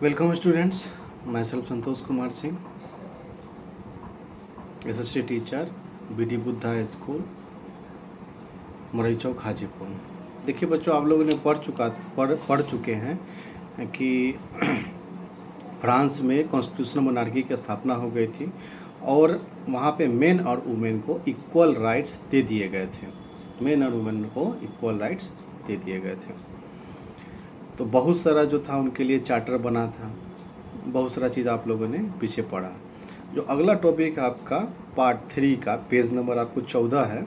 Welcome students, myself Santosh Kumar Singh, SST teacher, BD Buddha school, Marai Chowk, Hajipur. देखिए बच्चों, आप लोगों ने पढ़ चुके हैं कि फ्रांस में कॉन्स्टिट्यूशनल मोनार्की की स्थापना हो गई थी और वहाँ पे मेन और वुमेन को इक्वल राइट्स दे दिए गए थे। मेन और वुमेन को इक्वल राइट्स दे दिए गए थे। तो बहुत सारा जो था उनके लिए चार्टर बना था, बहुत सारा चीज़ आप लोगों ने पीछे पढ़ा। जो अगला टॉपिक है आपका पार्ट 3 का, पेज नंबर आपको 14 है,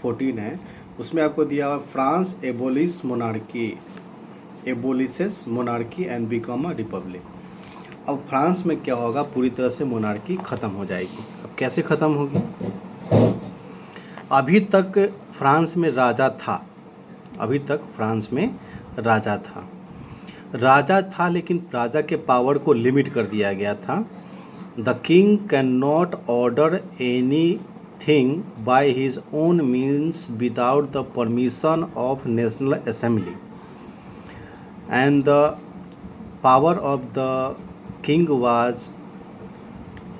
14 है, उसमें आपको दिया हुआ France abolish monarchy, abolishes monarchy and become a republic. अब फ्रांस में क्या होगा, पूरी तरह से मोनार्की ख़त्म हो जाएगी। अब कैसे ख़त्म होगी? अभी तक फ्रांस में राजा था, अभी तक फ्रांस में राजा था, लेकिन राजा के पावर को लिमिट कर दिया गया था। The king can not order any thing by his own means without the permission of national assembly and the power of the king was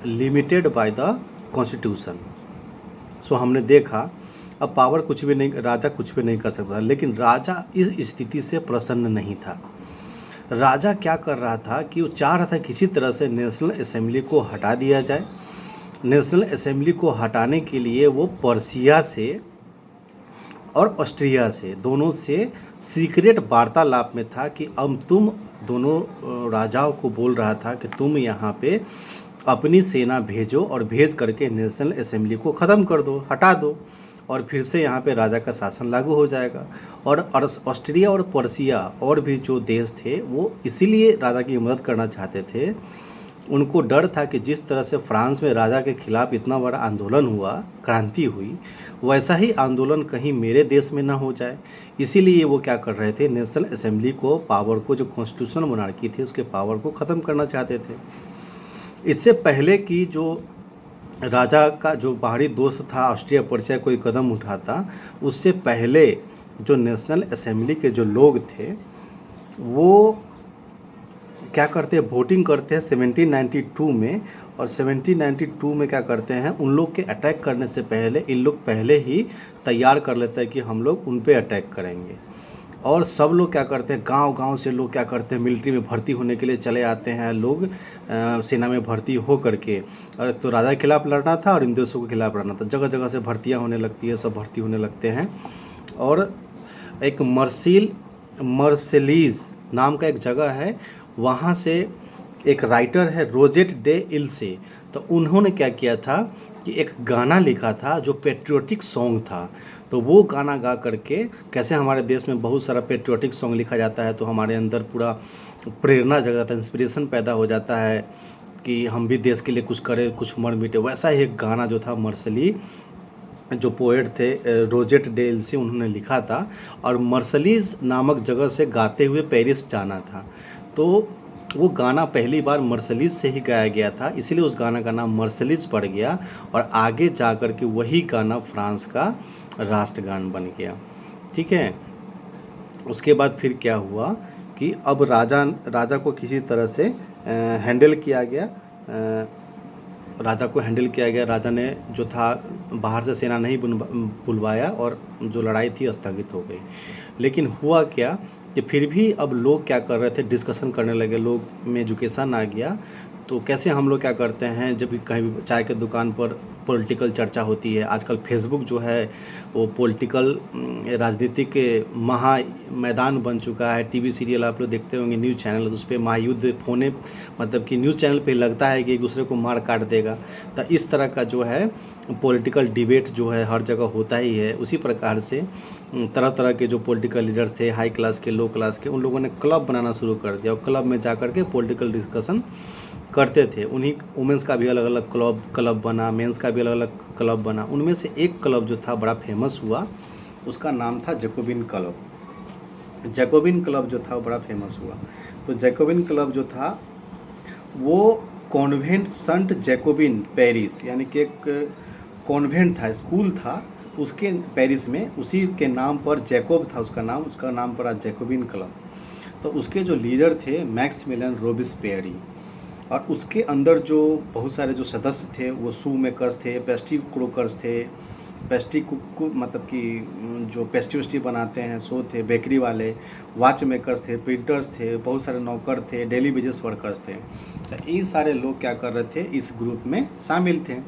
limited by the constitution. So हमने देखा अब power कुछ भी नहीं, राजा कुछ भी नहीं कर सकता, लेकिन राजा इस स्थिति से प्रसन्न नहीं था। राजा क्या कर रहा था कि वो चाह रहा था किसी तरह से नेशनल असेंबली को हटा दिया जाए। नेशनल असेंबली को हटाने के लिए वो पर्सिया से और ऑस्ट्रिया से, दोनों से सीक्रेट वार्तालाप में था कि अब तुम दोनों राजाओं को बोल रहा था कि तुम यहाँ पे अपनी सेना भेजो और भेज करके नेशनल असेंबली को ख़त्म कर दो, हटा दो, और फिर से यहाँ पे राजा का शासन लागू हो जाएगा। और ऑस्ट्रिया और पर्सिया और भी जो देश थे वो इसीलिए राजा की मदद करना चाहते थे। उनको डर था कि जिस तरह से फ्रांस में राजा के खिलाफ इतना बड़ा आंदोलन हुआ, क्रांति हुई, वैसा ही आंदोलन कहीं मेरे देश में ना हो जाए। इसीलिए वो क्या कर रहे थे, नेशनल असेंबली को, पावर को, जो कॉन्स्टिट्यूशनल मोनार्की थी उसके पावर को ख़त्म करना चाहते थे। इससे पहले कि जो राजा का जो बाहरी दोस्त था ऑस्ट्रिया पर्सिया कोई कदम उठाता, उससे पहले जो नेशनल असेंबली के जो लोग थे वो क्या करते हैं, वोटिंग करते हैं 1792 में। और 1792 में क्या करते हैं, उन लोग के अटैक करने से पहले इन लोग पहले ही तैयार कर लेते हैं कि हम लोग उन पे अटैक करेंगे। और सब लोग क्या करते हैं, गांव-गांव से लोग क्या करते हैं, मिलिट्री में भर्ती होने के लिए चले आते हैं लोग, सेना में भर्ती हो करके। और तो राजा के खिलाफ लड़ना था और इन देशों के खिलाफ लड़ना था, जगह जगह से भर्तियां होने लगती है, सब भर्ती होने लगते हैं। और एक मर्सेलीज नाम का एक जगह है, वहाँ से एक राइटर है रोजेट डे इल्से, तो उन्होंने क्या किया था कि एक गाना लिखा था जो पेट्रियोटिक सॉन्ग था। तो वो गाना गा करके, कैसे हमारे देश में बहुत सारा पेट्रियोटिक सॉन्ग लिखा जाता है तो हमारे अंदर पूरा प्रेरणा जग जाता है, इंस्पिरेशन पैदा हो जाता है कि हम भी देश के लिए कुछ करें, कुछ मर मिटे। वैसा ही एक गाना जो था मर्सली, जो पोएट थे रोजेट डे इल्से, उन्होंने लिखा था। और मर्सलीज नामक जगह से गाते हुए पेरिस जाना था। तो वो गाना पहली बार मर्सलीज से ही गाया गया था, इसलिए उस गाना का नाम मर्सलीज पड़ गया। और आगे जा कर के वही गाना फ्रांस का राष्ट्रगान बन गया। ठीक है। उसके बाद फिर क्या हुआ कि अब राजा को किसी तरह से हैंडल किया गया, राजा ने जो था बाहर से सेना नहीं बुलवाया और जो लड़ाई थी स्थगित हो गई। लेकिन हुआ क्या कि फिर भी अब लोग क्या कर रहे थे, डिस्कशन करने लगे, लोग में एजुकेशन आ गया। तो कैसे हम लोग क्या करते हैं, जब भी कहीं भी चाय के दुकान पर पॉलिटिकल चर्चा होती है, आजकल फेसबुक जो है वो पॉलिटिकल राजनीतिक महा मैदान बन चुका है। टीवी सीरियल आप लोग देखते होंगे, न्यूज़ चैनल, उस पर महायुद्ध होने, मतलब कि न्यूज़ चैनल पे लगता है कि एक दूसरे को मार काट देगा। तो इस तरह का जो है पॉलिटिकल डिबेट जो है हर जगह होता ही है। उसी प्रकार से तरह तरह के जो पॉलिटिकल लीडर्स थे, हाई क्लास के, लो क्लास के, उन लोगों ने क्लब बनाना शुरू कर दिया और क्लब में जा कर के पॉलिटिकल डिस्कशन करते थे। उन्हीं वुमेंस का भी अलग अलग क्लब बना, मेंस का भी अलग अलग क्लब बना। उनमें से एक क्लब जो था बड़ा फेमस हुआ, उसका नाम था जैकोबिन क्लब। जैकोबिन क्लब जो था बड़ा फेमस हुआ। तो जैकोबिन क्लब जो था वो कॉन्वेंट संट जैकोबिन पेरिस, यानी कि एक कॉन्वेंट था, स्कूल था उसके पेरिस में, उसी के नाम पर जैकोब था उसका नाम पड़ा जैकोबिन क्लब। तो उसके जो लीडर थे मैक्सिमिलियन रोबिस्पेरी, और उसके अंदर जो बहुत सारे जो सदस्य थे वो शू मेकर्स थे, पेस्ट्री क्रोकर्स थे, पेस्ट्री कुक मतलब कि जो पेस्ट्री वेस्ट्री बनाते हैं सो थे, बेकरी वाले, वॉच मेकर्स थे, प्रिंटर्स थे, बहुत सारे नौकर थे, डेली वेजेस वर्कर्स थे। तो ये सारे लोग क्या कर रहे थे, इस ग्रुप में शामिल थे।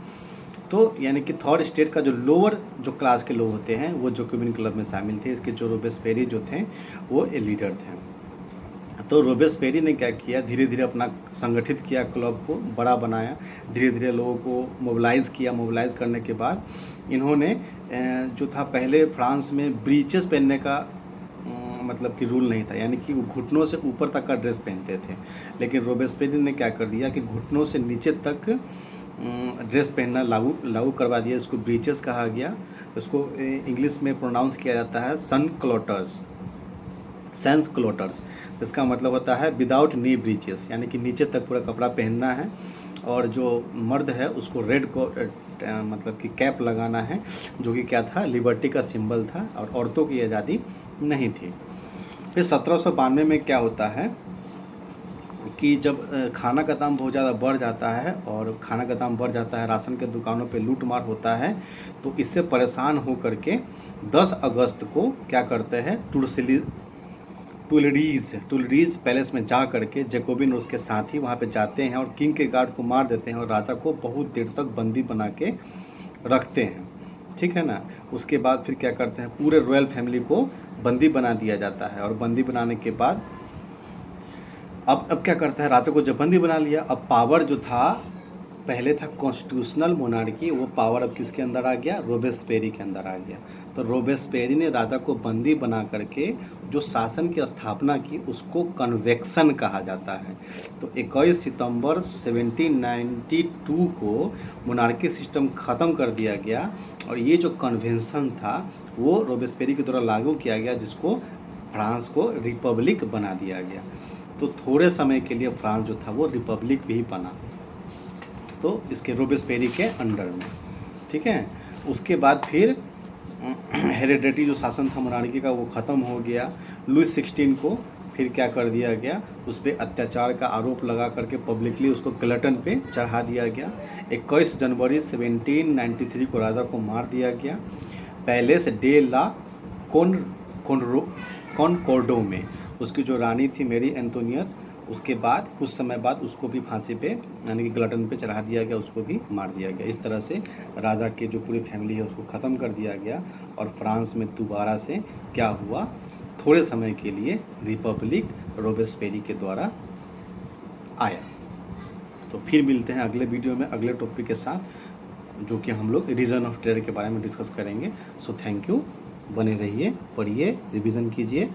तो यानी कि थर्ड स्टेट का जो लोअर जो क्लास के लोग होते हैं वो जैकोबिन क्लब में शामिल थे। इसके जो रोबेस्पेरी जो थे वो लीडर थे। तो रोबेस्पेरी ने क्या किया, धीरे धीरे अपना संगठित किया, क्लब को बड़ा बनाया, धीरे धीरे लोगों को मोबिलाइज़ किया। मोबिलाइज़ करने के बाद इन्होंने जो था, पहले फ्रांस में ब्रीचेस पहनने का मतलब कि रूल नहीं था, यानी कि वो घुटनों से ऊपर तक का ड्रेस पहनते थे। लेकिन रोबेस्पेरी ने क्या कर दिया कि घुटनों से नीचे तक ड्रेस पहनना लागू करवा दिया। इसको ब्रीचेस कहा गया। इसको इंग्लिश में प्रोनाउंस किया जाता है सेंस क्लोटर्स। इसका मतलब होता है विदाउट नी ब्रीचेस, यानी कि नीचे तक पूरा कपड़ा पहनना है। और जो मर्द है उसको रेड को मतलब कि कैप लगाना है, जो कि क्या था, लिबर्टी का सिंबल था, और औरतों की आज़ादी नहीं थी। फिर 1792 में क्या होता है कि जब खाना का दाम बहुत ज़्यादा बढ़ जाता है, और खाना का दाम बढ़ जाता है, राशन के दुकानों पे लूटमार होता है, तो इससे परेशान हो करके 10 अगस्त को क्या करते हैं, टुलरीज पैलेस में जा करके जैकोबिन और उसके साथी वहाँ पे जाते हैं और किंग के गार्ड को मार देते हैं और राजा को बहुत देर तक बंदी बना के रखते हैं। ठीक है ना। उसके बाद फिर क्या करते हैं, पूरे रॉयल फैमिली को बंदी बना दिया जाता है। और बंदी बनाने के बाद अब क्या करता है, राजा को जब बंदी बना लिया, अब पावर जो था, पहले था कॉन्स्टिट्यूशनल मोनार्की, वो पावर अब किसके अंदर आ गया, रोबेस्पेरी के अंदर आ गया। तो रोबेस्पेरी ने राजा को बंदी बना करके जो शासन की स्थापना की उसको कन्वेक्शन कहा जाता है। तो 21 सितंबर 1792 को मोनार्की सिस्टम ख़त्म कर दिया गया, और ये जो कन्वेंशन था वो रोबेस्पेरी के द्वारा लागू किया गया, जिसको फ्रांस को रिपब्लिक बना दिया गया। तो थोड़े समय के लिए फ्रांस जो था वो रिपब्लिक भी बना, तो इसके रोबेस्पेरी के अंडर में। ठीक है। उसके बाद फिर हेरिडेटरी जो शासन था मोनार्की का वो ख़त्म हो गया। लुई 16 को फिर क्या कर दिया गया, उस पर अत्याचार का आरोप लगा करके पब्लिकली उसको गलटन पे चढ़ा दिया गया। 21 जनवरी 1793 को राजा को मार दिया गया पैलेस डे ला कॉनकोर्डो में। उसकी जो रानी थी मेरी एंटोनियत, उसके बाद कुछ समय बाद उसको भी फांसी पे यानी कि गलटन पे चढ़ा दिया गया, उसको भी मार दिया गया। इस तरह से राजा की जो पूरी फैमिली है उसको ख़त्म कर दिया गया, और फ्रांस में दोबारा से क्या हुआ, थोड़े समय के लिए रिपब्लिक रोबेस्पेरी के द्वारा आया। तो फिर मिलते हैं अगले वीडियो में अगले टॉपिक के साथ, जो कि हम लोग रीजन ऑफ टेरर के बारे में डिस्कस करेंगे। सो थैंक यू, बने रहिए, पढ़िए, रिवीजन कीजिए।